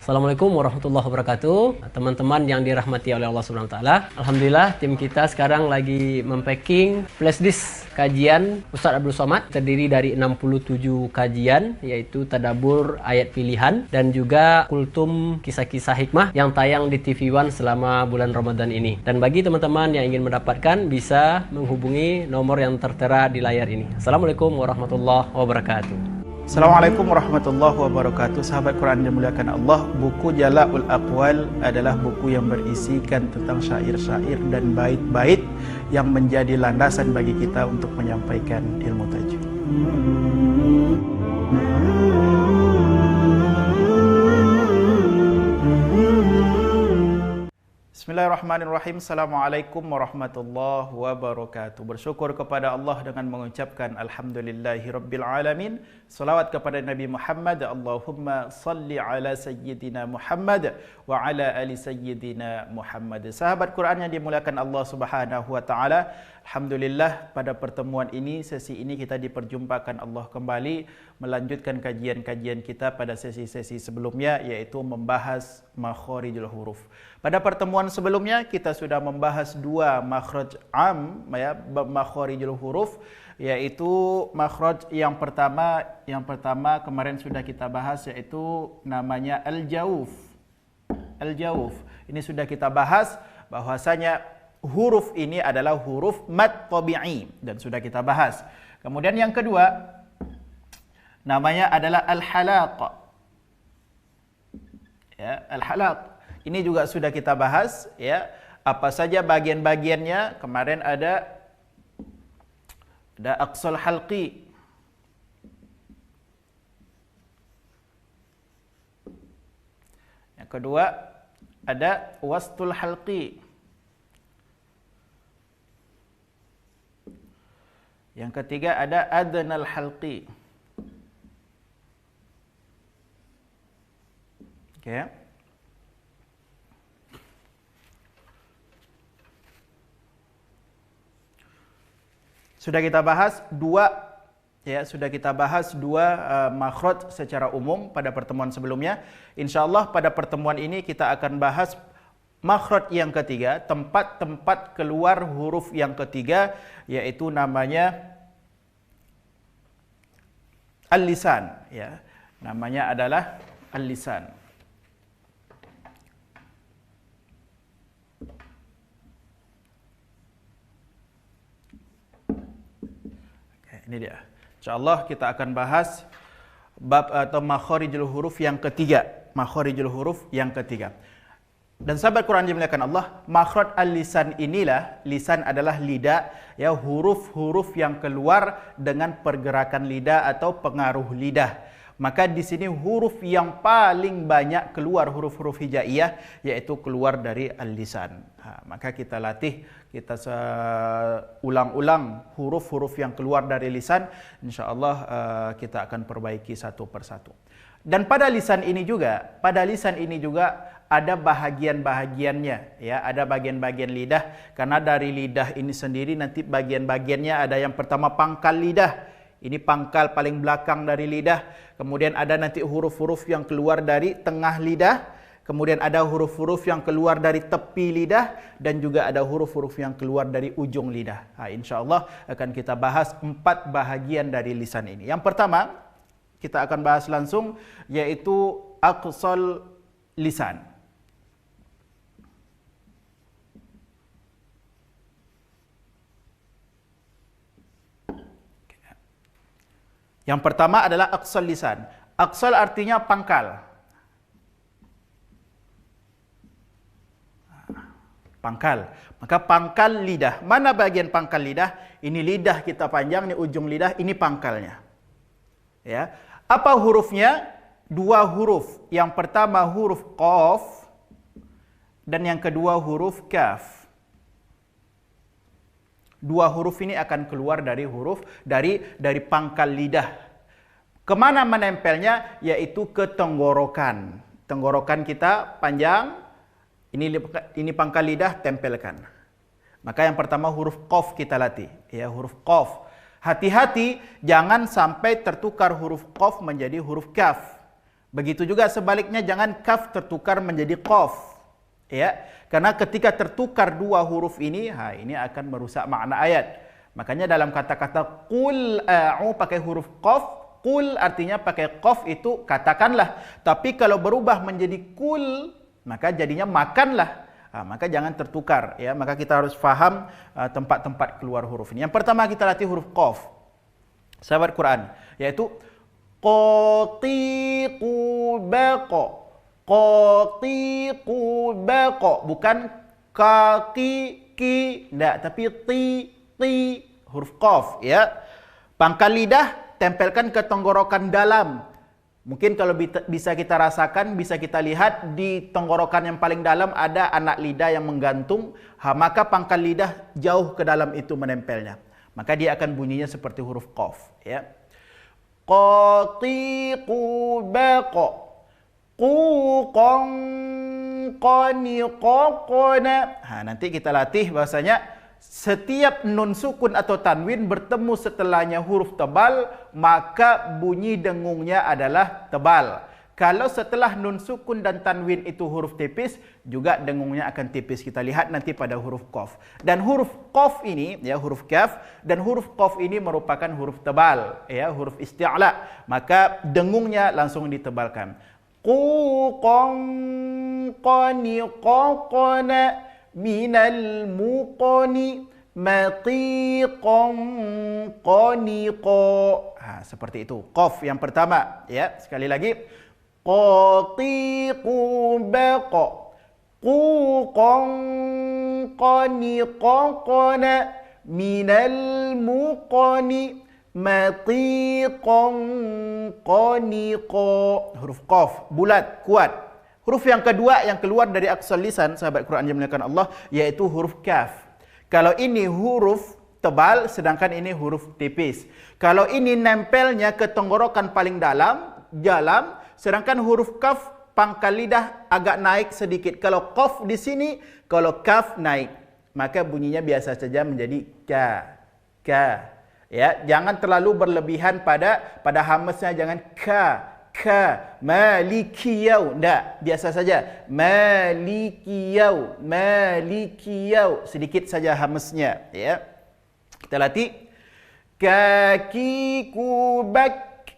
Assalamualaikum warahmatullahi wabarakatuh. Teman-teman yang dirahmati oleh Allah Subhanahu wa taala. Alhamdulillah tim kita sekarang lagi mempacking flash disk kajian Ustadz Abdul Somad, terdiri dari 67 kajian, yaitu tadabbur ayat pilihan dan juga kultum kisah-kisah hikmah yang tayang di TV One selama bulan Ramadan ini. Dan bagi teman-teman yang ingin mendapatkan bisa menghubungi nomor yang tertera di layar ini. Assalamualaikum warahmatullahi wabarakatuh. Assalamualaikum warahmatullahi wabarakatuh. Sahabat Quran yang dimuliakan Allah, buku Jala'ul Aqwal adalah buku yang berisikan tentang syair-syair dan bait-bait yang menjadi landasan bagi kita untuk menyampaikan ilmu tajwid. Bismillahirrahmanirrahim. Assalamualaikum warahmatullahi wabarakatuh. Bersyukur kepada Allah dengan mengucapkan Alhamdulillahi Rabbil Alamin. Salawat kepada Nabi Muhammad. Allahumma salli ala Sayyidina Muhammad wa ala ali Sayyidina Muhammad. Sahabat Quran yang dimuliakan Allah Subhanahu wa taala, alhamdulillah pada pertemuan ini, sesi ini kita diperjumpakan Allah kembali melanjutkan kajian-kajian kita pada sesi-sesi sebelumnya, yaitu membahas makharijul huruf. Pada pertemuan sebelumnya kita sudah membahas dua makhraj am, ya, makharijul huruf, yaitu makhraj yang pertama kemarin sudah kita bahas, yaitu namanya al-jauf. Al-jauf. Ini sudah kita bahas bahwasanya huruf ini adalah huruf mad tabi'i dan sudah kita bahas. Kemudian yang kedua namanya adalah al-halaq. Ya, al-halaq. Ini juga sudah kita bahas, ya. Apa saja bagian-bagiannya? Kemarin ada aqsal halqi. Yang kedua ada wastul halqi. Yang ketiga ada adnal halqi. Oke. Sudah kita bahas dua, ya, makhraj secara umum pada pertemuan sebelumnya. Insyaallah pada pertemuan ini kita akan bahas makhraj yang ketiga, tempat-tempat keluar huruf yang ketiga, yaitu namanya al-lisan, ya. Namanya adalah al-lisan. Ini dia. Insyaallah kita akan bahas bab atau makharijul huruf yang ketiga. Makharijul huruf yang ketiga. Dan sahabat Quran dimuliakan Allah, makhraj al-lisan inilah, lisan adalah lidah, ya, huruf-huruf yang keluar dengan pergerakan lidah atau pengaruh lidah. Maka di sini huruf yang paling banyak keluar huruf-huruf hijaiyah yaitu keluar dari al-lisan. Maka kita latih, kita ulang-ulang huruf-huruf yang keluar dari lisan. InsyaAllah kita akan perbaiki satu persatu. Dan pada lisan ini juga ada bahagian-bahagiannya, ya, ada bagian-bagian lidah. Karena dari lidah ini sendiri nanti bagian-bagiannya ada yang pertama pangkal lidah. Ini pangkal paling belakang dari lidah. Kemudian ada nanti huruf-huruf yang keluar dari tengah lidah. Kemudian ada huruf-huruf yang keluar dari tepi lidah. Dan juga ada huruf-huruf yang keluar dari ujung lidah. InsyaAllah akan kita bahas 4 bahagian dari lisan ini. Yang pertama kita akan bahas langsung, yaitu aqsal lisan. Yang pertama adalah aqsal lisan. Aqsal artinya pangkal. Pangkal. Maka pangkal lidah. Mana bagian pangkal lidah? Ini lidah kita panjang, ini ujung lidah, ini pangkalnya. Ya. Apa hurufnya? 2 huruf. Yang pertama huruf qaf dan yang kedua huruf kaf. 2 huruf ini akan keluar dari dari pangkal lidah. Kemana menempelnya? Yaitu ke tenggorokan. Tenggorokan kita panjang, ini pangkal lidah, tempelkan. Maka yang pertama huruf qaf kita latih, ya, huruf qaf. Hati-hati jangan sampai tertukar huruf qaf menjadi huruf kaf. Begitu juga sebaliknya, jangan kaf tertukar menjadi qaf. Ya, karena ketika tertukar dua huruf ini, ini akan merusak makna ayat. Makanya dalam kata-kata qul a'u pakai huruf qaf, qul artinya pakai qaf itu katakanlah. Tapi kalau berubah menjadi kul, maka jadinya makanlah. Maka jangan tertukar, ya. Maka kita harus faham tempat-tempat keluar huruf ini. Yang pertama kita latih huruf qaf. Sahabat Quran, yaitu qatiqu baqa. Qatiqu baqa, bukan kaki ki, enggak, tapi ti, huruf qaf, ya. Pangkal lidah tempelkan ke tenggorokan dalam. Mungkin kalau bisa kita rasakan, bisa kita lihat di tenggorokan yang paling dalam ada anak lidah yang menggantung, maka pangkal lidah jauh ke dalam itu menempelnya. Maka dia akan bunyinya seperti huruf qaf, ya. Qatiqu baqa. Quqan qani qaqana. Nanti kita latih bahasanya setiap nun sukun atau tanwin bertemu setelahnya huruf tebal, maka bunyi dengungnya adalah tebal. Kalau setelah nun sukun dan tanwin itu huruf tipis, juga dengungnya akan tipis. Kita lihat nanti pada huruf qaf. Dan huruf qaf ini, ya, huruf kaf dan huruf qaf ini merupakan huruf tebal, ya, huruf isti'la. Maka dengungnya langsung ditebalkan. Quqan qani qaqana minal muqani matiqan qaniqa. Seperti itu. Qaf yang pertama, ya. Sekali lagi. Qatiqu baqa. Quqan qaniqaqana minal muqani matiqan qaniqa. Huruf qaf, bulat, kuat. Huruf yang kedua yang keluar dari aqsal lisan, sahabat Quran yang dimuliakan Allah, yaitu huruf kaf. Kalau ini huruf tebal, sedangkan ini huruf tipis. Kalau ini nempelnya ke tenggorokan paling dalam, sedangkan huruf kaf pangkal lidah agak naik sedikit. Kalau qaf di sini, kalau kaf naik, maka bunyinya biasa saja menjadi ka. Ya, jangan terlalu berlebihan pada hamesnya, jangan ka. Malikiyau, enggak, biasa saja. Malikiyau, sedikit saja hamesnya, ya. Kita latih. Kakiku bak.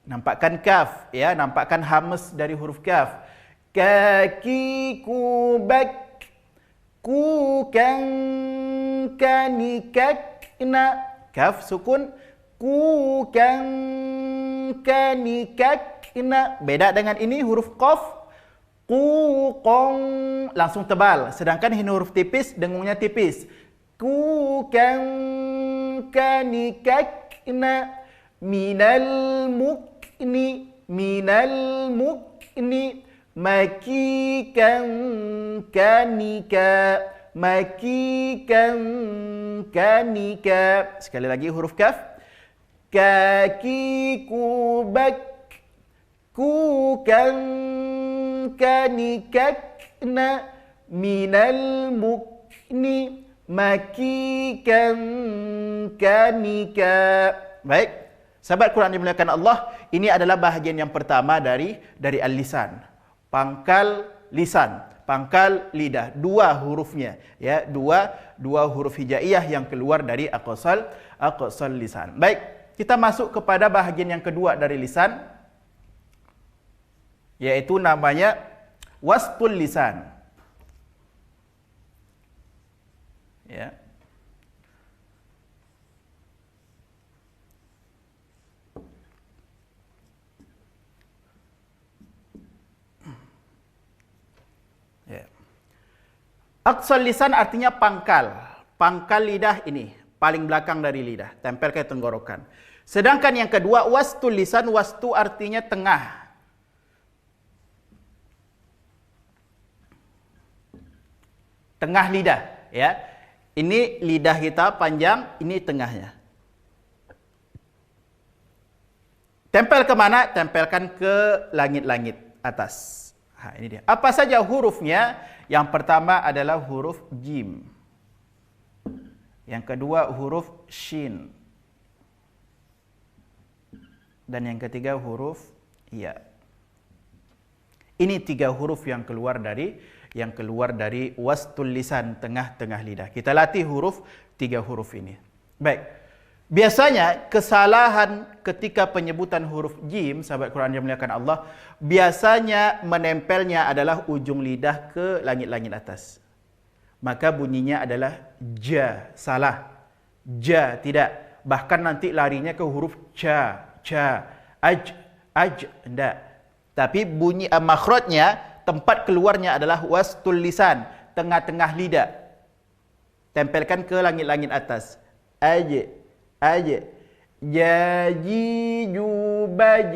Nampakkan kaf, ya, nampakkan hames dari huruf kaf. Kakiku bak. Kukan kanikakna. Kaf sukun. Kukan kanikakna. Beda dengan ini huruf qaf. Quqan langsung tebal, sedangkan ini huruf tipis, dengungnya tipis. Kukan kanikakna minal mukni makikan kanika. Sekali lagi huruf kaf. Kakiku bak. Kukan kanikakna minal mukni makikan kanika. Baik, sahabat Quran dimuliakan Allah, ini adalah bahagian yang pertama dari al-lisan. Pangkal lisan, pangkal lidah, dua hurufnya, ya, dua huruf hijaiyah yang keluar dari aqsal lisan. Baik, kita masuk kepada bahagian yang kedua dari lisan, yaitu namanya wastul lisan. Ya. Aqsal lisan artinya pangkal lidah ini, paling belakang dari lidah, tempel ke tenggorokan. Sedangkan yang kedua wastul lisan, wastu artinya tengah. Tengah lidah, ya. Ini lidah kita panjang, ini tengahnya. Tempel ke mana? Tempelkan ke langit-langit atas. Ini dia. Apa saja hurufnya? Yang pertama adalah huruf jim. Yang kedua huruf shin. Dan yang ketiga huruf ya. Ini 3 huruf yang keluar dari wastul lisan, tengah-tengah lidah. Kita latih 3 huruf ini. Baik. Biasanya kesalahan ketika penyebutan huruf jim, sahabat Quran yang dimuliakan Allah, biasanya menempelnya adalah ujung lidah ke langit-langit atas. Maka bunyinya adalah ja, salah. Ja, tidak. Bahkan nanti larinya ke huruf ca, aj, tidak. Tapi bunyi makhrajnya, tempat keluarnya adalah wastul lisan, tengah-tengah lidah. Tempelkan ke langit-langit atas. Aj, jaji, jubaj.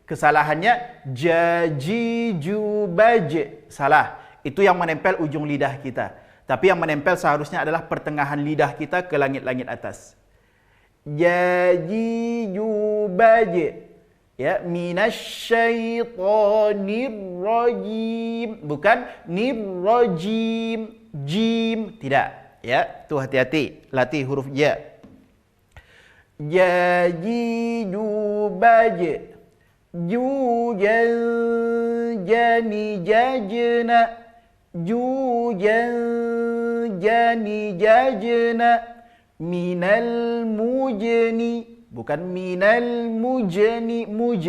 Kesalahannya jaji, jubaj. Salah. Itu yang menempel ujung lidah kita. Tapi yang menempel seharusnya adalah pertengahan lidah kita ke langit-langit atas. Jaji, jubaj. Ya, minasyaitonir rajim. Bukan nirrajim, jim, tidak. Ya, tu hati-hati, latih huruf ja. Jaji, jubaj. Jujan, jani, jajna. Jujan, jani, jajna. Minal mujni. Bukan minal mujni, muj,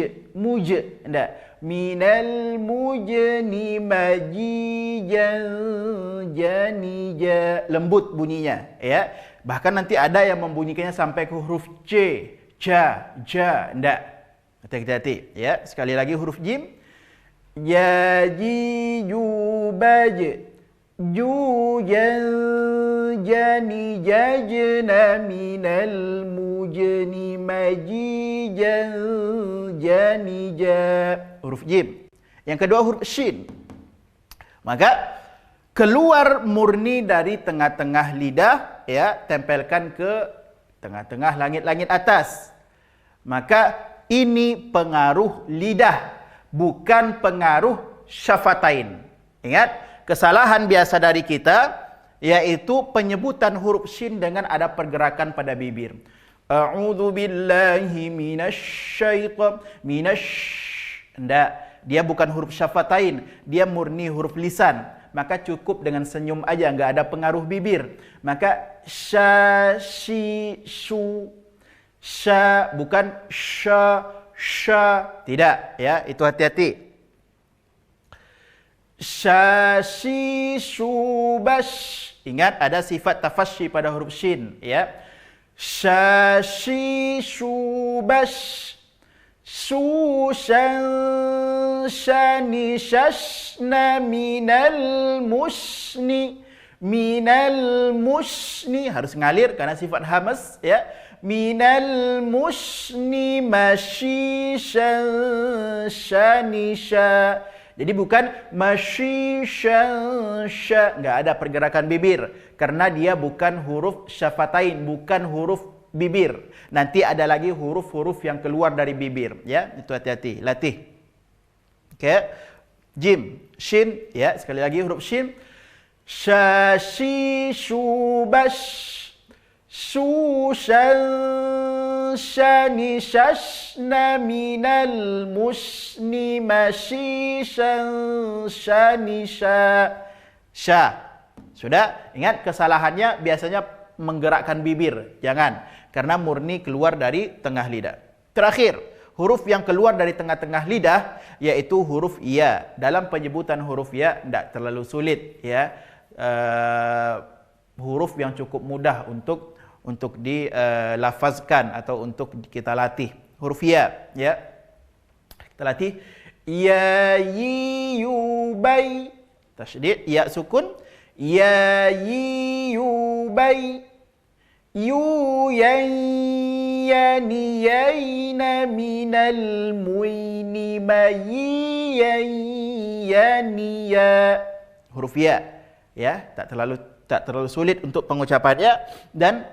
enggak. Minal mujni majijan, janija. Lembut bunyinya, ya. Bahkan nanti ada yang membunyikannya sampai ke huruf C, ja, enggak. Hati-hati, ya. Sekali lagi huruf jim. Jaji, jubaj. Jujan, jani, jajna. Minal mujni majijan, janija. Huruf jim. Yang kedua huruf shin. Maka keluar murni dari tengah-tengah lidah, ya, tempelkan ke tengah-tengah langit-langit atas. Maka ini pengaruh lidah, bukan pengaruh syafatain. Ingat, kesalahan biasa dari kita yaitu penyebutan huruf shin dengan ada pergerakan pada bibir. A'udzu billahi minasyaitan, enggak, dia bukan huruf syafatain, dia murni huruf lisan. Maka cukup dengan senyum aja, enggak ada pengaruh bibir. Maka sya, shi, shu, sya, bukan sya, tidak, ya, itu hati-hati. Syashi, shubash. Ingat ada sifat tafasyi pada huruf shin, ya. Syashi, shubash. Shushan, shani, shashna. Minal musni, minal musni. Harus ngalir karena sifat hamas, ya. Minal musni mashishan, shanisha. Jadi bukan mashishan, sha, enggak ada pergerakan bibir karena dia bukan huruf syafatain, bukan huruf bibir. Nanti ada lagi huruf-huruf yang keluar dari bibir, ya. Itu hati-hati, latih. Oke. Jim, shin, ya, sekali lagi huruf shin. Syashi, shubash. Shushan, shani, shashna. Minal musni mashishan, shanisha. Sya. Sudah? Ingat kesalahannya biasanya menggerakkan bibir. Jangan. Karena murni keluar dari tengah lidah. Terakhir, huruf yang keluar dari tengah-tengah lidah yaitu huruf ya. Dalam penyebutan huruf ya tidak terlalu sulit, ya. Huruf yang cukup mudah untuk dilafazkan atau untuk kita latih. Huruf ya, ya. Kita latih. Ya, yi, yu, bai. Tasydid, ya sukun. Ya, yi, yu, bai. Yu, yan, yani, yaina. Minal muini, mayi, yan, yani, ya. Huruf ya, ya, tak terlalu sulit untuk pengucapannya. Dan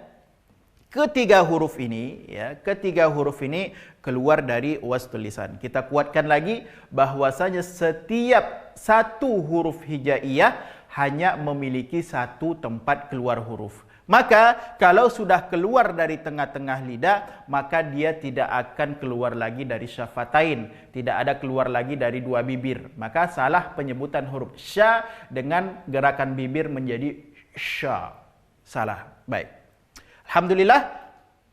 ketiga huruf ini, ya, ketiga huruf ini keluar dari wastul lisan. Kita kuatkan lagi bahwasanya setiap satu huruf hijaiyah hanya memiliki satu tempat keluar huruf. Maka kalau sudah keluar dari tengah-tengah lidah, maka dia tidak akan keluar lagi dari syafatain, tidak ada keluar lagi dari dua bibir. Maka salah penyebutan huruf sya dengan gerakan bibir menjadi sya. Salah. Baik. Alhamdulillah,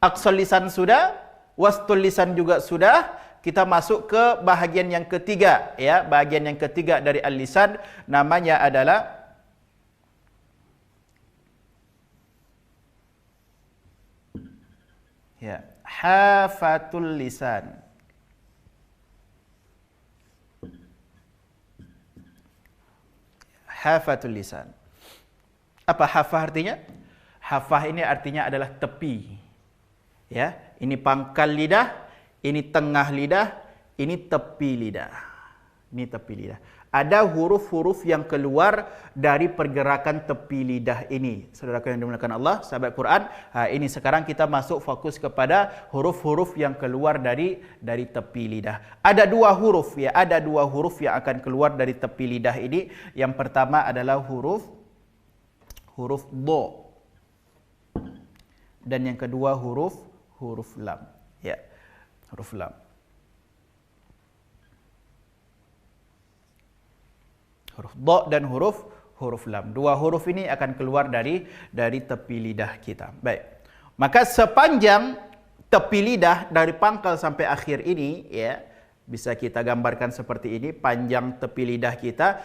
aqsal lisan sudah, wastul lisan juga sudah. Kita masuk ke bahagian yang ketiga, ya. Bahagian yang ketiga dari al-lisan namanya adalah ya, hafatul lisan. Hafatul lisan. Apa hafah artinya? Hafah ini artinya adalah tepi. Ya, ini pangkal lidah, ini tengah lidah, ini tepi lidah. Ini tepi lidah. Ada huruf-huruf yang keluar dari pergerakan tepi lidah ini. Saudaraku yang dimuliakan Allah, sahabat Quran, ini sekarang kita masuk fokus kepada huruf-huruf yang keluar dari tepi lidah. Ada dua huruf, ya, ada dua huruf yang akan keluar dari tepi lidah ini. Yang pertama adalah huruf do. Dan yang kedua huruf lam. Ya, huruf lam. Huruf do dan huruf lam. Dua huruf ini akan keluar dari tepi lidah kita. Baik. Maka sepanjang tepi lidah dari pangkal sampai akhir ini, ya, bisa kita gambarkan seperti ini, panjang tepi lidah kita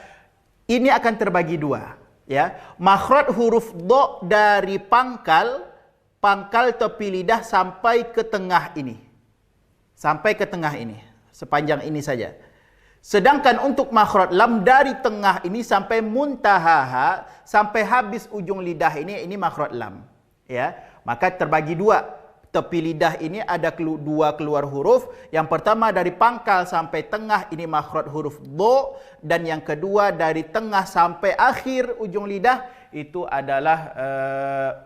ini akan terbagi dua, ya. Makhraj huruf do dari pangkal tepi lidah sampai ke tengah ini. Sampai ke tengah ini, sepanjang ini saja. Sedangkan untuk makhraj lam dari tengah ini sampai muntahaha, sampai habis ujung lidah ini makhraj lam. Ya, maka terbagi dua. Tepi lidah ini ada dua keluar huruf. Yang pertama dari pangkal sampai tengah ini makhraj huruf do, dan yang kedua dari tengah sampai akhir ujung lidah itu adalah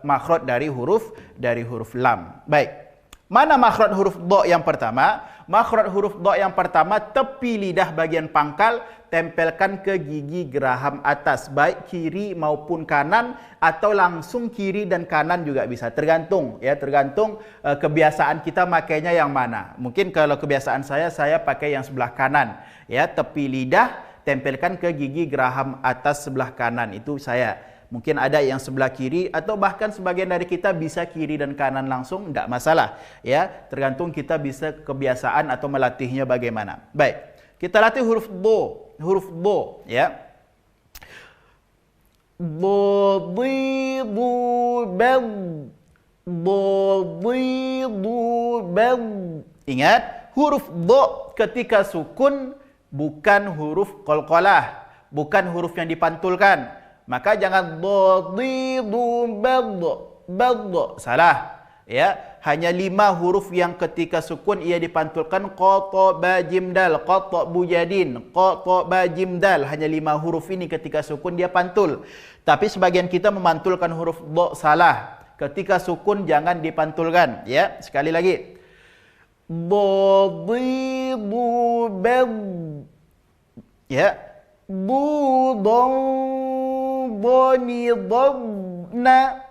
makhraj dari huruf lam. Baik. Mana makhraj huruf do yang pertama? Makhraj huruf do yang pertama, tepi lidah bagian pangkal tempelkan ke gigi geraham atas, baik kiri maupun kanan, atau langsung kiri dan kanan juga bisa. Tergantung, ya, tergantung kebiasaan kita makainya yang mana. Mungkin kalau kebiasaan saya pakai yang sebelah kanan, ya, tepi lidah tempelkan ke gigi geraham atas sebelah kanan, itu saya. Mungkin ada yang sebelah kiri, atau bahkan sebagian dari kita bisa kiri dan kanan langsung, tidak masalah. Ya, tergantung kita bisa kebiasaan atau melatihnya bagaimana. Baik, kita latih huruf do, ya. Do, di, du, bel. Do, di, du, bel. Ingat, huruf do ketika sukun bukan huruf qalqalah, bukan huruf yang dipantulkan. Maka jangan do, di, du, bel. Salah. Ya, hanya 5 huruf yang ketika sukun ia dipantulkan, qa, ta, ba, jim, dal, qa, ta, bu, jadin, qa, ta, ba, jim, dal. Hanya 5 huruf ini ketika sukun dia pantul. Tapi sebagian kita memantulkan huruf do, salah. Ketika sukun jangan dipantulkan. Ya, sekali lagi. Do, di, du, bel. Ya. Du, dong, doni, na.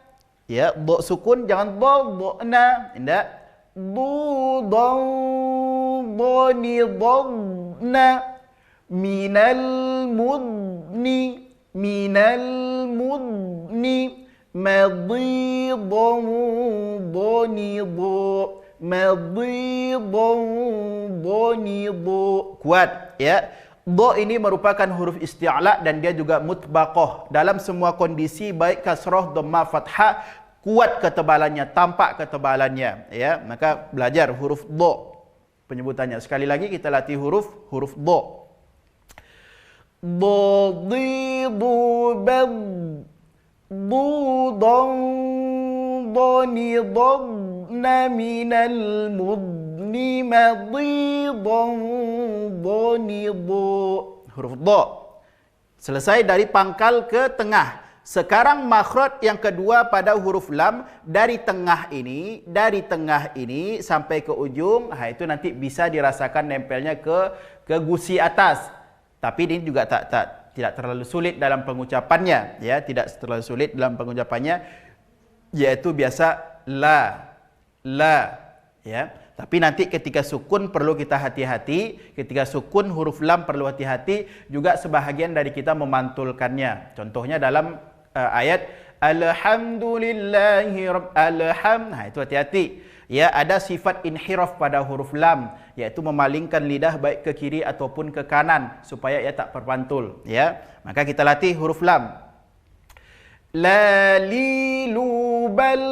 Ya, do sukun jangan do na. Tidak. Du, dong, doni, na. Minal mudni, madhi, doni, do. Madhi, doni, do. Kuat, ya. Do ini merupakan huruf isti'la dan dia juga mutbaqah. Dalam semua kondisi baik kasrah, dhammah, fathah, kuat ketebalannya, tampak ketebalannya, ya. Maka belajar huruf do penyebutannya. Sekali lagi kita latih huruf do. Do, di, du, bel. Du, dong, doni, na, minal mudni, madhi, doni, do. Huruf do. Selesai dari pangkal ke tengah. Sekarang makhraj yang kedua pada huruf lam, dari tengah ini sampai ke ujung, itu nanti bisa dirasakan nempelnya ke gusi atas. Tapi ini juga tidak terlalu sulit dalam pengucapannya, ya, tidak terlalu sulit dalam pengucapannya. yaitu biasa la, ya. Tapi nanti ketika sukun perlu kita hati-hati, ketika sukun huruf lam perlu hati-hati, juga sebahagian dari kita memantulkannya. Contohnya dalam ayat alhamdulillahi nah itu hati-hati. Ya, ada sifat inhiraf pada huruf lam, yaitu memalingkan lidah baik ke kiri ataupun ke kanan supaya ia tak terpantul, ya. Maka kita latih huruf lam. La lilubal,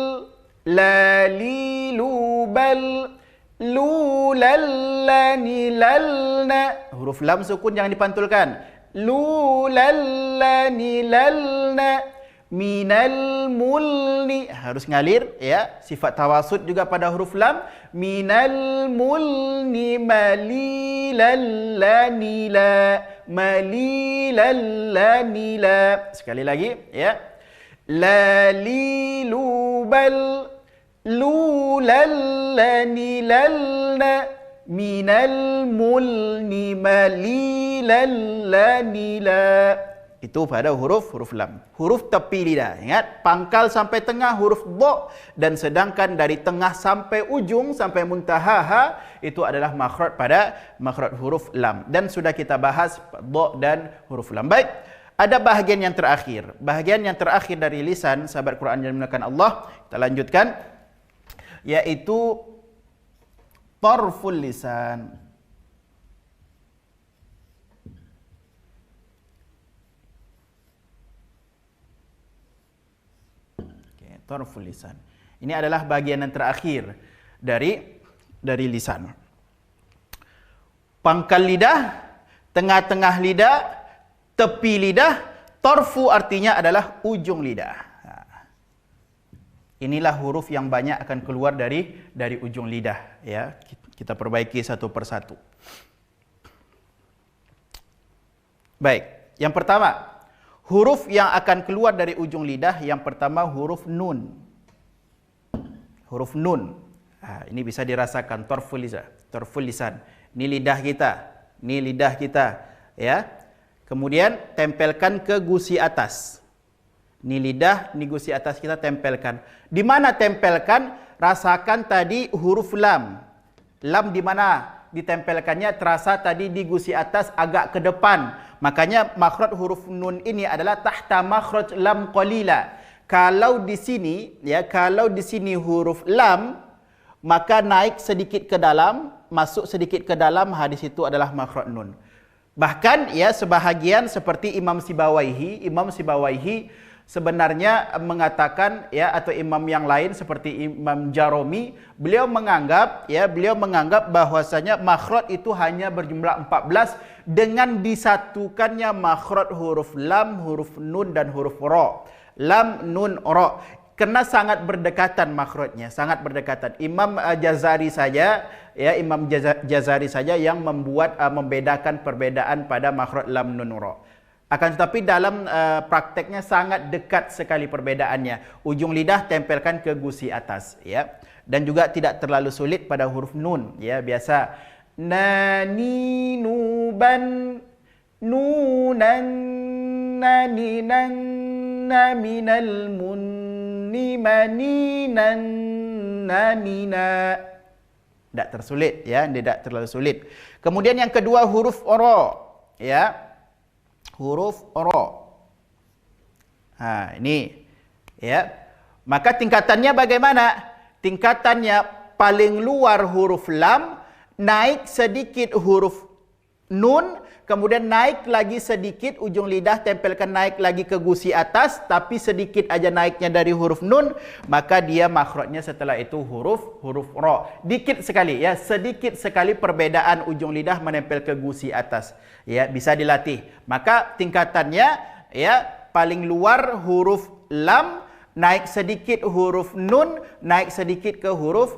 la lilubal, lulallani lalna. Huruf lam sukun jangan dipantulkan. Lulallani lalna minal mulni, harus ngalir, ya. Sifat tawasud juga pada huruf lam. Minal mulni malilallani la, malilallani la. Sekali lagi, ya. La lilubal, lulallani lalna minal mulni malilallani la. Itu pada huruf lam. Huruf tepi lidah. Ingat, pangkal sampai tengah huruf dha, dan sedangkan dari tengah sampai ujung sampai muntaha ha, itu adalah makhraj pada makhraj huruf lam. Dan sudah kita bahas dha dan huruf lam. Baik, ada bahagian yang terakhir. Bahagian yang terakhir dari lisan sahabat Quran yang dimuliakan Allah. Kita lanjutkan, yaitu tarful lisan. Tarful lisan. Ini adalah bagian yang terakhir dari lisan. Pangkal lidah, tengah-tengah lidah, tepi lidah. Tarfu artinya adalah ujung lidah. Inilah huruf yang banyak akan keluar dari ujung lidah, ya. Kita perbaiki satu persatu. Baik, yang pertama, huruf yang akan keluar dari ujung lidah, yang pertama huruf nun. Huruf nun. Ini bisa dirasakan tarful lisan. Ini lidah kita. Ini lidah kita, ya. Kemudian tempelkan ke gusi atas. Ini lidah, ini gusi atas kita tempelkan. Di mana tempelkan? Rasakan tadi huruf lam. Lam di mana ditempelkannya? Terasa tadi di gusi atas agak ke depan. Makanya makhraj huruf nun ini adalah tahta makhraj lam qalila. Kalau di sini, ya, kalau di sini huruf lam, maka naik sedikit ke dalam, masuk sedikit ke dalam, hadis itu adalah makhraj nun. Bahkan, ya, sebahagian seperti Imam Sibawaihi sebenarnya mengatakan, ya, atau imam yang lain seperti Imam Jaromi, beliau menganggap bahwasanya makhraj itu hanya berjumlah 14 dengan disatukannya makhraj huruf lam, huruf nun dan huruf ra. Lam, nun, ra. Karena sangat berdekatan makhrajnya, sangat berdekatan. Imam Jazari saja, ya, Imam Jazari saja yang membedakan perbedaan pada makhraj lam, nun, ra. Akan tetapi dalam prakteknya sangat dekat sekali perbedaannya. Ujung lidah tempelkan ke gusi atas, ya. Dan juga tidak terlalu sulit pada huruf nun, ya, biasa. Nani nuban nunan naninan naminal munni maninan namina. Tidak tersulit, ya, tidak terlalu sulit. Kemudian yang kedua huruf ra, ya. Huruf ra. Ini, ya. Maka tingkatannya bagaimana? Tingkatannya paling luar huruf lam, naik sedikit huruf nun, kemudian naik lagi sedikit ujung lidah tempelkan naik lagi ke gusi atas, tapi sedikit aja naiknya dari huruf nun, maka dia makhrajnya setelah itu huruf ra. Dikit sekali, ya, sedikit sekali perbedaan ujung lidah menempel ke gusi atas, ya, bisa dilatih. Maka tingkatannya, ya, paling luar huruf lam, naik sedikit huruf nun, naik sedikit ke huruf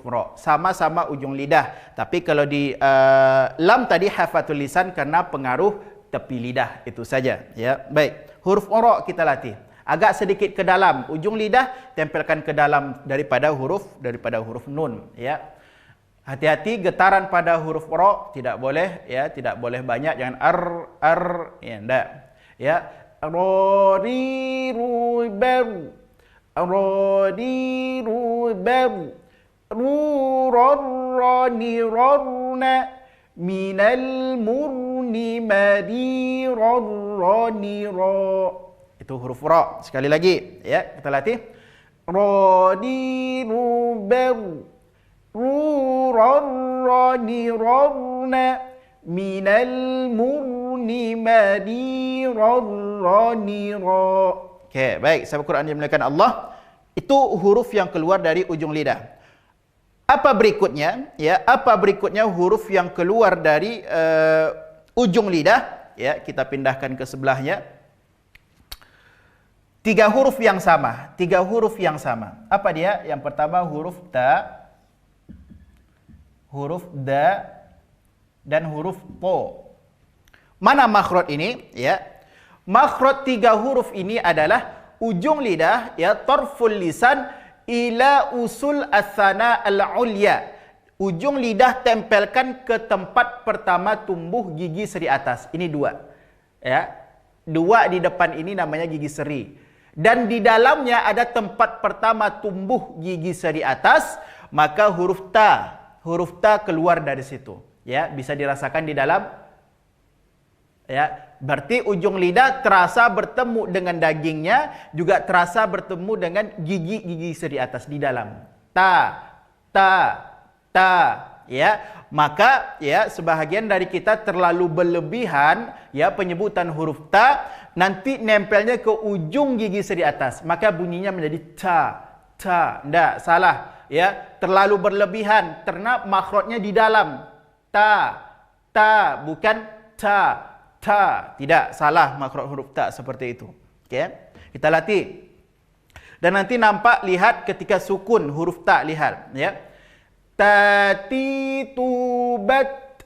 ra. Sama-sama ujung lidah. Tapi kalau di lam tadi hafatul lisan karena pengaruh tepi lidah, itu saja, ya. Baik, huruf ra kita latih. Agak sedikit ke dalam ujung lidah, tempelkan ke dalam daripada huruf nun, ya. Hati-hati getaran pada huruf ra, tidak boleh, ya, tidak boleh banyak, jangan ar, ya, enggak. Ya, ro ri ru ber Rodi rubar. Rurarrani rarna. Minal murni madirarrani ra. Itu huruf ra. Sekali lagi, ya, kita latih. Rodi rubar. Rurarrani rarna. Minal murni madirarrani ra. Okey, baik. Sahabat Quran yang dimuliakan Allah, itu huruf yang keluar dari ujung lidah. Apa berikutnya? Ya, apa berikutnya huruf yang keluar dari ujung lidah? Ya, kita pindahkan ke sebelahnya. 3 huruf yang sama. 3 huruf yang sama. Apa dia? Yang pertama huruf ta, huruf da, dan huruf po. Mana makhraj ini? Ya, makhraj 3 huruf ini adalah ujung lidah, ya, tarful lisan ila usul as-sana al-ulya. Ujung lidah tempelkan ke tempat pertama tumbuh gigi seri atas. Ini 2. Ya. 2 di depan ini namanya gigi seri. Dan di dalamnya ada tempat pertama tumbuh gigi seri atas, maka huruf ta keluar dari situ. Ya, bisa dirasakan di dalam. Ya, berarti ujung lidah terasa bertemu dengan dagingnya, juga terasa bertemu dengan gigi-gigi seri atas di dalam. Ta. Ya, maka ya sebahagian dari kita terlalu berlebihan ya penyebutan huruf ta, nanti nempelnya ke ujung gigi seri atas, maka bunyinya menjadi ta. Enggak, salah. Ya, terlalu berlebihan karena makhrajnya di dalam. Ta, bukan ta. Tidak, salah makhraj huruf ta seperti itu. Okey, kita latih. Dan nanti nampak, lihat ketika sukun huruf ta, lihat ya. Tati tu bat.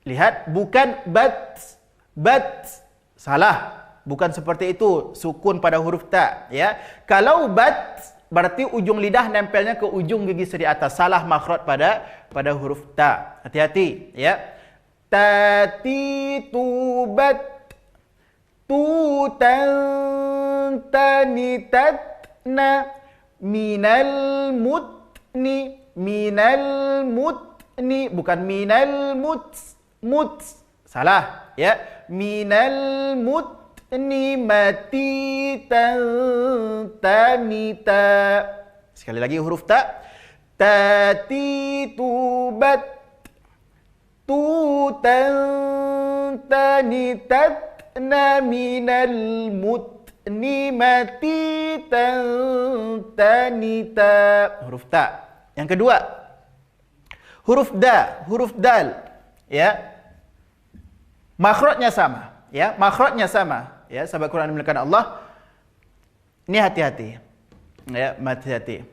Lihat, bukan bat. Salah. Bukan seperti itu sukun pada huruf ta, ya. Kalau bat berarti ujung lidah nempelnya ke ujung gigi seri atas. Salah makhraj pada huruf ta. Hati-hati, ya. Tati tubat tutan tanitatna minal mutni bukan minal mut salah, ya. Minal mutni matitan tanita. Sekali lagi huruf ta. Tati tubat tutan tanitatna minal mutni matitan tanita. Huruf ta. Yang kedua, huruf dal, ya. Makhrajnya sama, ya. Makhrajnya sama, ya. Sahabat Quran dimuliakan Allah. Ini hati-hati. Ya, hati-hati.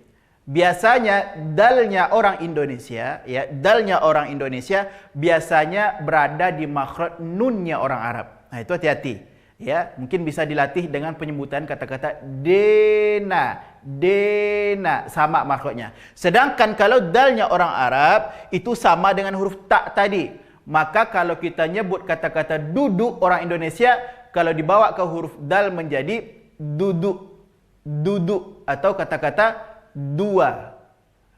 Biasanya dalnya orang Indonesia, ya, dalnya orang Indonesia biasanya berada di makhraj nunnya orang Arab. Nah, itu hati-hati. Ya, mungkin bisa dilatih dengan penyebutan kata-kata dena, sama makhrajnya. Sedangkan kalau dalnya orang Arab itu sama dengan huruf ta tadi. Maka kalau kita nyebut kata-kata duduk orang Indonesia, kalau dibawa ke huruf dal menjadi duduk atau kata-kata dua.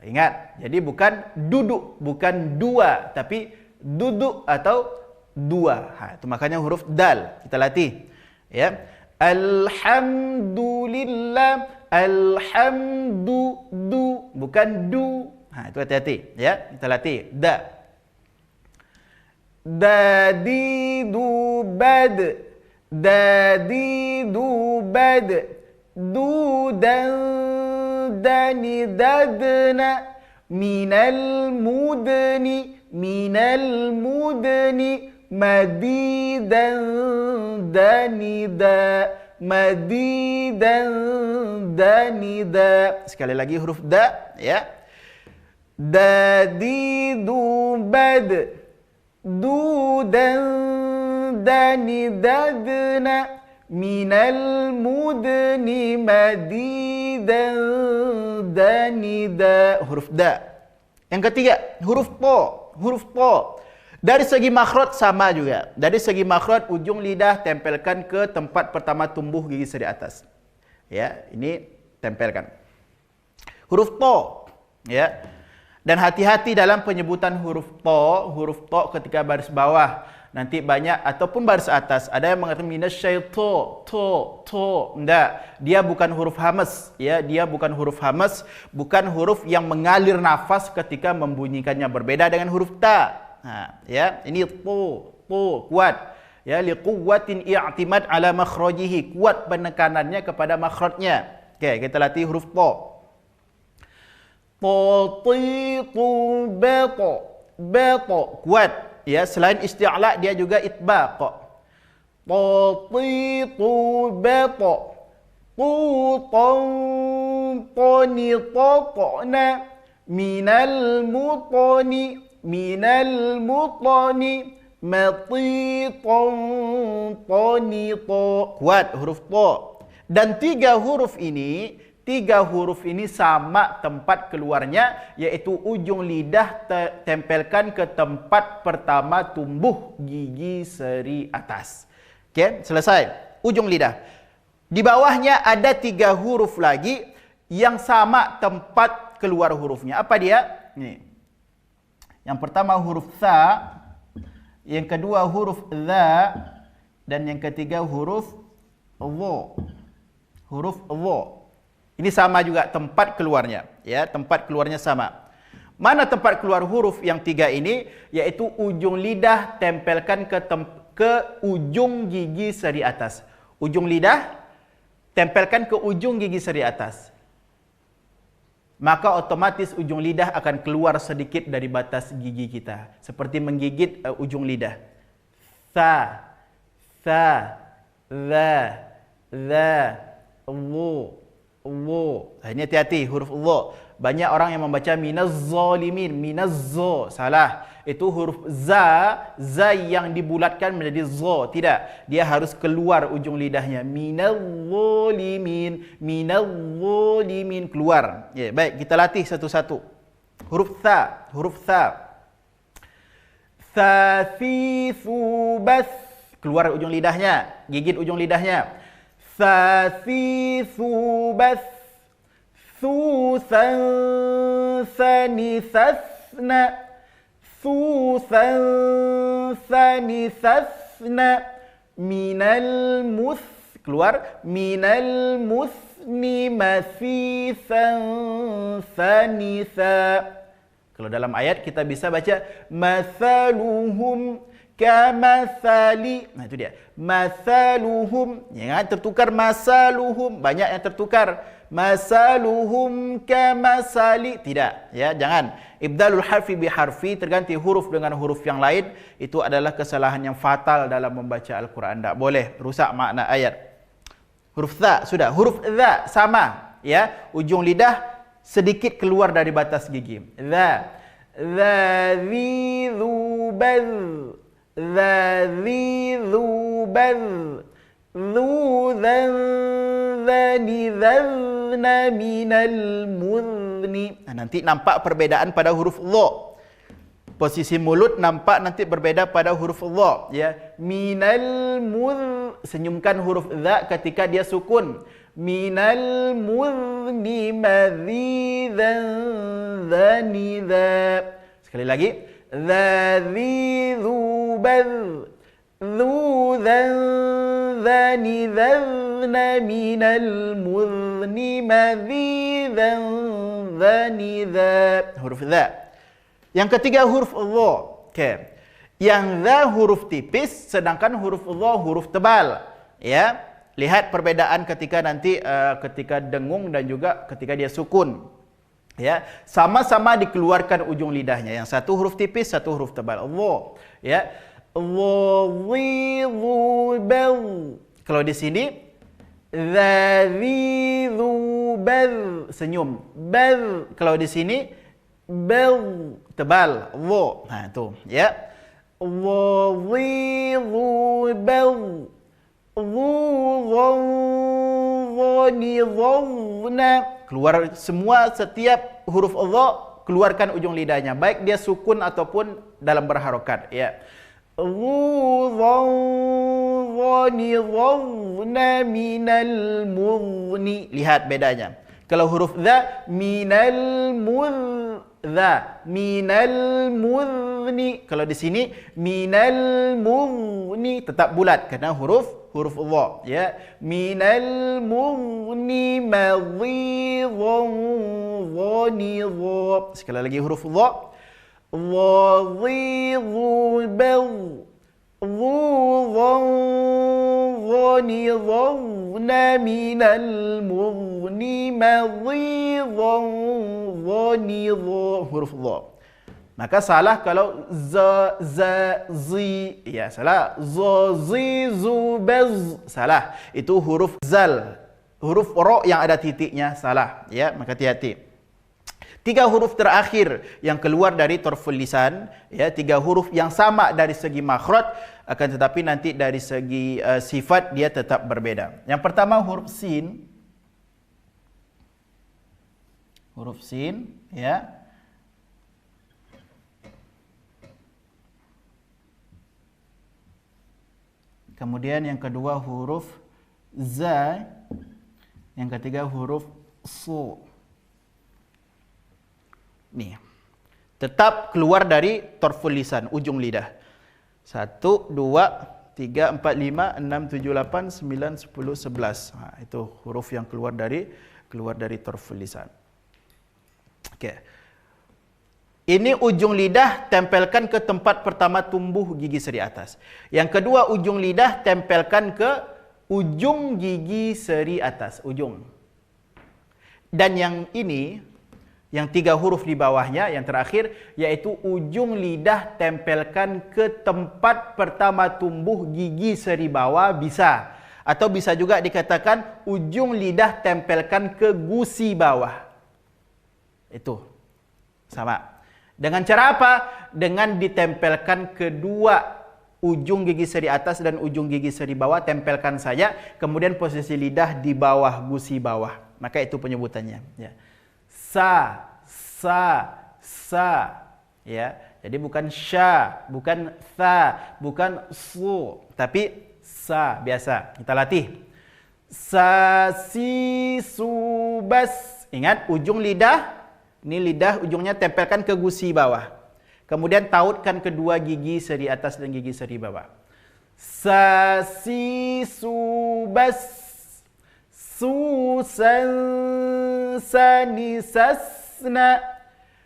Ingat, jadi bukan duduk, bukan dua, tapi duduk atau dua. Itu makanya huruf dal. Kita latih. Ya. Alhamdulillah, bukan du. Itu hati-hati, ya. Kita latih. Dadidu bad, dudan dani dadna minal mudni madidan danida. Sekali lagi huruf da, ya. Dadidu bad dudan dani dadna minal mudni madidan danida. Huruf da. Yang ketiga, huruf po. Dari segi makhraj sama juga. Dari segi makhraj ujung lidah tempelkan ke tempat pertama tumbuh gigi seri atas. Ya, ini tempelkan. Huruf to, ya. Dan hati-hati dalam penyebutan huruf to ketika baris bawah. Nanti banyak ataupun baris atas ada yang mengatakan minasyaiton to. Enggak, dia bukan huruf hamas, ya, dia bukan huruf hamas, bukan huruf yang mengalir nafas ketika membunyikannya, berbeda dengan huruf ta. Ya, ini to kuat. Ya, liquwwatin i'timad ala makhrajihi, kuat penekanannya kepada makhrajnya. Okey, kita latih huruf to. Bato kuat, ya, selain isti'la dia juga itbaq. Bato qanitana minal mutani matitan qanita, kuat huruf to. Dan tiga huruf ini sama tempat keluarnya, yaitu ujung lidah tempelkan ke tempat pertama tumbuh gigi seri atas. Okey, selesai. Ujung lidah. Di bawahnya ada tiga huruf lagi yang sama tempat keluar hurufnya. Apa dia? Nih. Yang pertama huruf tha, yang kedua huruf dha, dan yang ketiga huruf dha. Huruf dha. Ini sama juga tempat keluarnya, ya, tempat keluarnya sama. Mana tempat keluar huruf yang tiga ini? Yaitu ujung lidah tempelkan ke ujung gigi seri atas. Ujung lidah tempelkan ke ujung gigi seri atas. Maka otomatis ujung lidah akan keluar sedikit dari batas gigi kita, seperti menggigit ujung lidah. Tha, tha, dha, dhu. Ini hati-hati huruf dha. Banyak orang yang membaca minaz-zalimin, minaz-za, salah. Itu huruf za yang dibulatkan menjadi za. Tidak, dia harus keluar ujung lidahnya. Minaz-zalimin, keluar. Ya, baik, kita latih satu-satu. Huruf tha, Thathithu bath, keluar ujung lidahnya, gigit ujung lidahnya. Thathithu bath, thuthan thanithasna, thuthan thanithasna, minal muth, keluar, minal muthni mathithan thanitha. Kalau dalam ayat kita bisa baca mathaluhum kamathali. Nah, itu dia. Mathaluhum. Jangan tertukar masaluhum. Banyak yang tertukar. Masaluhum kamasali. Tidak. Ya, jangan. Ibdalul harfi biharfi, terganti huruf dengan huruf yang lain. Itu adalah kesalahan yang fatal dalam membaca Al-Quran. Tak boleh. Rusak makna ayat. Huruf tha, sudah. Huruf tha, sama. Ya, ujung lidah sedikit keluar dari batas gigi. Dha, dhi dhu badh, dhi dhu badh, dhu dhan dhani dhana minal mudhni. Nanti nampak perbedaan pada huruf dha. Posisi mulut nampak nanti berbeda pada huruf dha. Ya, minal mudh, senyumkan huruf dha ketika dia sukun. Minal mudhni madhidan dhanidha. Sekali lagi. Dhadhi dhubadh, dhudhan dhanidhadhna minal mudhni madhidan dhanidha. Huruf dha. Yang ketiga huruf dha. Okay. Yang dha huruf tipis, sedangkan huruf dha huruf tebal. Ya. Lihat perbedaan ketika nanti ketika dengung dan juga ketika dia sukun. Ya, sama-sama dikeluarkan ujung lidahnya. Yang satu huruf tipis, satu huruf tebal. Allah. Ya. Kalau di sini senyum. Bal. Kalau di sini bal, tebal. Allah. Nah, itu, ya. Bal. Keluar semua, setiap huruf dha keluarkan ujung lidahnya, baik dia sukun ataupun dalam berharokat, ya. dhani minal mudhni. Lihat bedanya. Kalau huruf dha minal mudhni. Kalau di sini minal mudhni tetap bulat karena huruf dha, ya. Minal mudhni madhidhan dhani dha. Sekali lagi huruf dha. Wadhidhu bal ظنظن من المغن مضيظا ظنظ huruf dha. Maka salah kalau zi, ya salah. Zi zu baz, salah. Itu huruf zal, huruf ro yang ada titiknya, salah, ya. Maka hati-hati. 3 huruf terakhir yang keluar dari torful lisan, ya, 3 huruf yang sama dari segi makhraj, akan tetapi nanti dari segi sifat dia tetap berbeda. Yang pertama huruf sin. Huruf sin, ya. Kemudian yang kedua huruf za. Yang ketiga huruf su. Nih, tetap keluar dari torful lisan, ujung lidah. 1, 2, 3, 4, 5, 6, 7, 8, 9, 10, 11. Itu huruf yang keluar dari torful lisan. Okey. Ini ujung lidah tempelkan ke tempat pertama tumbuh gigi seri atas. Yang kedua ujung lidah tempelkan ke ujung gigi seri atas, ujung. Dan yang ini, yang 3 huruf di bawahnya, yang terakhir, yaitu ujung lidah tempelkan ke tempat pertama tumbuh gigi seri bawah, bisa. Atau bisa juga dikatakan ujung lidah tempelkan ke gusi bawah. Itu sama. Dengan cara apa? Dengan ditempelkan kedua ujung gigi seri atas dan ujung gigi seri bawah, tempelkan saja. Kemudian posisi lidah di bawah gusi bawah. Maka itu penyebutannya, ya. Sa, ya. Jadi bukan sya, bukan tha, bukan su, tapi sa biasa. Kita latih. Sa, si, su, bas. Ingat ujung lidah, ini lidah ujungnya tempelkan ke gusi bawah. Kemudian tautkan kedua gigi seri atas dan gigi seri bawah. Sa, si, su, bas. Susan, sani, sasna,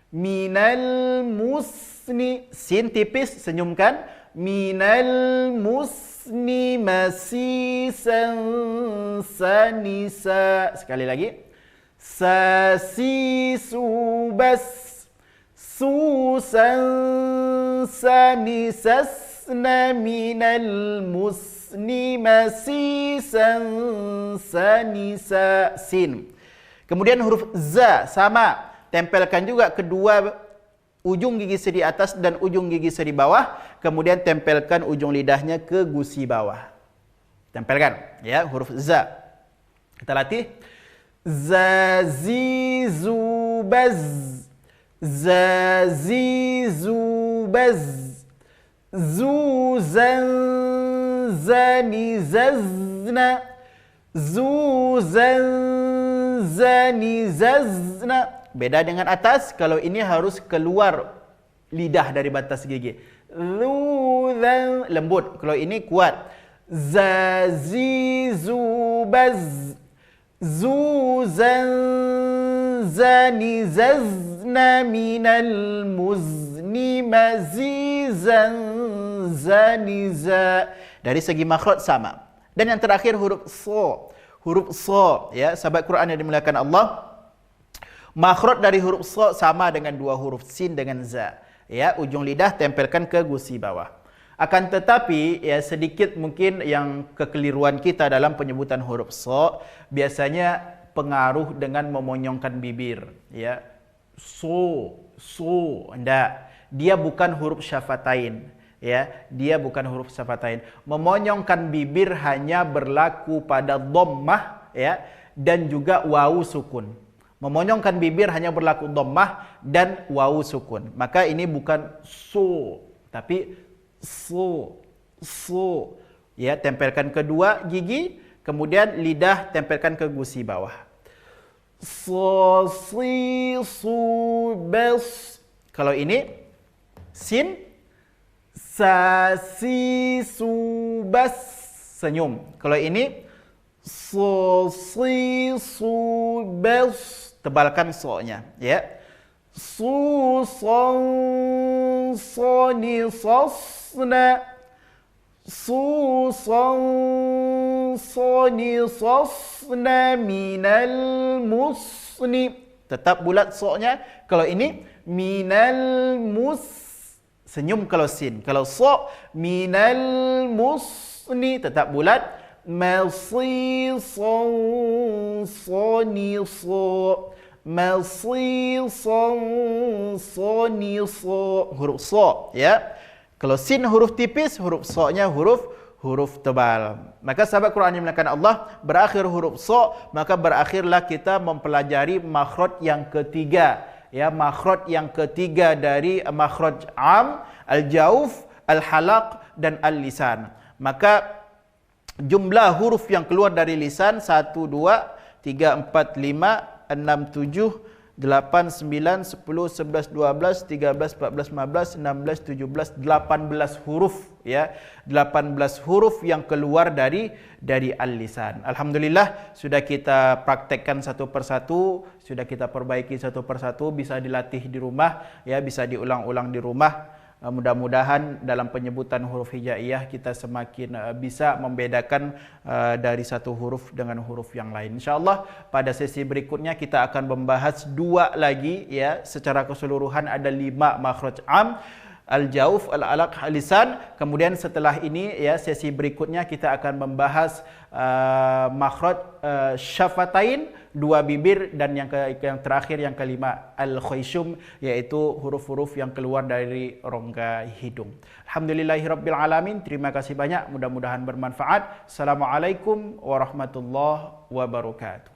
minal musni. Sin tipis, senyumkan. Minal musni, masisan, sanisa. Sekali lagi. Sasi, subas. Susan, sani, sasna, minal musni. Ni masisan sanisa sin. Kemudian huruf za sama, tempelkan juga kedua ujung gigi seri atas dan ujung gigi seri bawah, kemudian tempelkan ujung lidahnya ke gusi bawah. Tempelkan, ya, huruf za. Kita latih. Za zi zu baz. Za zi zu baz. Zu zan zani zazna. Zuzan zani zazna. Beda dengan atas, kalau ini harus keluar lidah dari batas gigi. Zuzan lembut, kalau ini kuat. Zazi zubaz. Zuzan zani zazna minal muzni mazizan zaniza. Dari segi makhraj sama. Dan yang terakhir huruf so. Huruf so, ya, sahabat Quran yang dimuliakan Allah. Makhraj dari huruf so sama dengan dua huruf sin dengan za. Ya, ujung lidah tempelkan ke gusi bawah. Akan tetapi, ya, sedikit mungkin yang kekeliruan kita dalam penyebutan huruf so, biasanya pengaruh dengan memonyongkan bibir, ya. So, enggak. Dia bukan huruf syafatain, ya. Dia bukan huruf syafatain. Memonyongkan bibir hanya berlaku pada dhammah, ya, dan juga wawu sukun. Memonyongkan bibir hanya berlaku dhammah dan wawu sukun. Maka ini bukan so, tapi so. Ya, tempelkan kedua gigi, kemudian lidah tempelkan ke gusi bawah. So, si, su, bes. Kalau ini sin, sa, si, su, bas, senyum. Kalau ini so, si, su, bes, tebalkan so-nya, ya. Su, son, soni, sosna. Su, son, soni, sosna, minal musni. Tetap bulat so-nya. Kalau ini minal mus, senyum kalau sin. Kalau so, minal musni, tetap bulat. Masi, son, soni, so. Masi, son, soni, so. Huruf so, ya. Kalau sin huruf tipis, huruf so-nya huruf tebal. Maka sahabat Quran yang dimuliakan Allah, berakhir huruf so, maka berakhirlah kita mempelajari makhraj yang ketiga. Ya, makhraj yang ketiga dari makhraj am, al-jauf, al-halaq dan al-lisan. Maka jumlah huruf yang keluar dari lisan 1, 2, 3, 4, 5, 6, 7, 8, 9, 10, 11, 12, 13, 14, 15, 16, 17, 18 huruf, ya. 18 huruf yang keluar dari al-lisan. Alhamdulillah sudah kita praktekkan satu persatu, sudah kita perbaiki satu persatu, bisa dilatih di rumah, ya, bisa diulang-ulang di rumah. Mudah-mudahan dalam penyebutan huruf hijaiyah kita semakin bisa membedakan dari satu huruf dengan huruf yang lain. InsyaAllah pada sesi berikutnya kita akan membahas 2 lagi, ya. Secara keseluruhan ada 5 makhraj am, al-jauf, al-alaq, al-lisan. Kemudian setelah ini, ya, sesi berikutnya kita akan membahas makhraj syafatain, 2 bibir, dan yang terakhir yang kelima al-khayshum, yaitu huruf-huruf yang keluar dari rongga hidung. Alhamdulillahirabbil alamin. Terima kasih banyak, mudah-mudahan bermanfaat. Assalamualaikum warahmatullahi wabarakatuh.